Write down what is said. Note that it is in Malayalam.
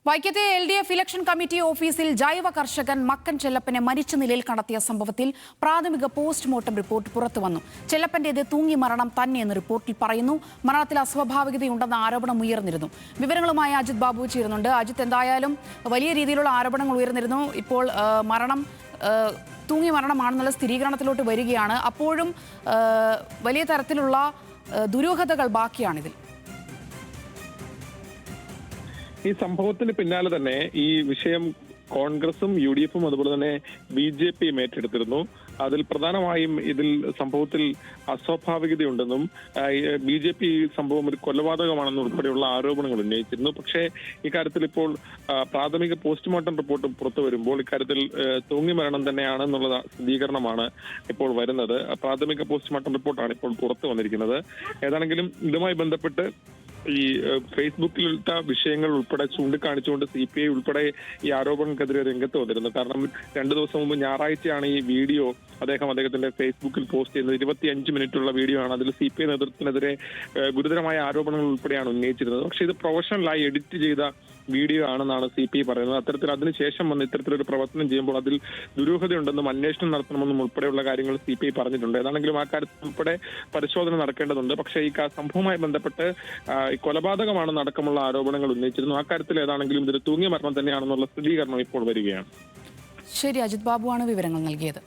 വൈക്കത്തെ LDF ഇലക്ഷൻ കമ്മിറ്റി ഓഫീസിൽ ജൈവ കർഷകൻ മക്കൻ ചെല്ലപ്പനെ മരിച്ച നിലയിൽ കണ്ടെത്തിയ സംഭവത്തിൽ പ്രാഥമിക പോസ്റ്റ്മോർട്ടം റിപ്പോർട്ട് പുറത്തുവന്നു. ചെല്ലപ്പന്റേത് തൂങ്ങി മരണം തന്നെയെന്ന് റിപ്പോർട്ടിൽ പറയുന്നു. മരണത്തിൽ അസ്വാഭാവികതയുണ്ടെന്ന ആരോപണം ഉയർന്നിരുന്നു. വിവരങ്ങളുമായി അജിത് ബാബു ചേരുന്നുണ്ട്. അജിത്, എന്തായാലും വലിയ രീതിയിലുള്ള ആരോപണങ്ങൾ ഉയർന്നിരുന്നു. ഇപ്പോൾ മരണം തൂങ്ങി മരണമാണെന്നുള്ള സ്ഥിരീകരണത്തിലോട്ട് വരികയാണ്. അപ്പോഴും വലിയ തരത്തിലുള്ള ദുരൂഹതകൾ ബാക്കിയാണിതിൽ. ഈ സംഭവത്തിന് പിന്നാലെ തന്നെ ഈ വിഷയം കോൺഗ്രസും UDFും അതുപോലെ തന്നെ BJPയും ഏറ്റെടുത്തിരുന്നു. അതിൽ പ്രധാനമായും സംഭവത്തിൽ അസ്വാഭാവികതയുണ്ടെന്നും BJP സംഭവം ഒരു കൊലപാതകമാണെന്നും ഉൾപ്പെടെയുള്ള ആരോപണങ്ങൾ ഉന്നയിച്ചിരുന്നു. പക്ഷേ ഇക്കാര്യത്തിൽ ഇപ്പോൾ പ്രാഥമിക പോസ്റ്റ്മോർട്ടം റിപ്പോർട്ട് പുറത്തു വരുമ്പോൾ ഇക്കാര്യത്തിൽ തൂങ്ങി മരണം തന്നെയാണെന്നുള്ള സ്ഥിരീകരണമാണ് ഇപ്പോൾ വരുന്നത്. പ്രാഥമിക പോസ്റ്റ്മോർട്ടം റിപ്പോർട്ടാണ് ഇപ്പോൾ പുറത്തു വന്നിരിക്കുന്നത്. ഏതാണെങ്കിലും ഇതുമായി ബന്ധപ്പെട്ട് ഈ ഫേസ്ബുക്കിലുള്ള വിഷയങ്ങൾ ഉൾപ്പെടെ ചൂണ്ടിക്കാണിച്ചുകൊണ്ട് CPI ഉൾപ്പെടെ ഈ ആരോപണങ്ങൾക്കെതിരെ രംഗത്ത് വന്നിരുന്നു. കാരണം 2 ദിവസം മുമ്പ് ഞായറാഴ്ചയാണ് ഈ വീഡിയോ അദ്ദേഹത്തിന്റെ ഫേസ്ബുക്കിൽ പോസ്റ്റ് ചെയ്യുന്നത്. 25 മിനിറ്റുള്ള വീഡിയോ ആണ്. അതിൽ CPI നേതൃത്വത്തിനെതിരെ ഗുരുതരമായ ആരോപണങ്ങൾ ഉൾപ്പെടെയാണ് ഉന്നയിച്ചിരുന്നത്. പക്ഷേ ഇത് പ്രൊഫഷണലായി എഡിറ്റ് ചെയ്ത വീഡിയോ ആണെന്നാണ് CPI പറയുന്നത്. അത്തരത്തിൽ അതിനുശേഷം വന്ന് ഇത്തരത്തിലൊരു പ്രവർത്തനം ചെയ്യുമ്പോൾ അതിൽ ദുരൂഹതയുണ്ടെന്നും അന്വേഷണം നടത്തണമെന്നും ഉൾപ്പെടെയുള്ള കാര്യങ്ങൾ CPI പറഞ്ഞിട്ടുണ്ട്. ഏതാണെങ്കിലും ആ കാര്യത്തിൽ ഉൾപ്പെടെ പരിശോധന നടക്കേണ്ടതുണ്ട്. പക്ഷേ ഈ സംഭവവുമായി ബന്ധപ്പെട്ട് കൊലപാതകമാണെന്ന് അടക്കമുള്ള ആരോപണങ്ങൾ ഉന്നയിച്ചിരുന്നു. ആ കാര്യത്തിൽ ഏതാണെങ്കിലും ഇതൊരു തൂങ്ങിയ മരണം തന്നെയാണെന്നുള്ള സ്ഥിരീകരണം ഇപ്പോൾ വരികയാണ്. ശരി, അജിത് ബാബുവാണ് വിവരങ്ങൾ നൽകിയത്.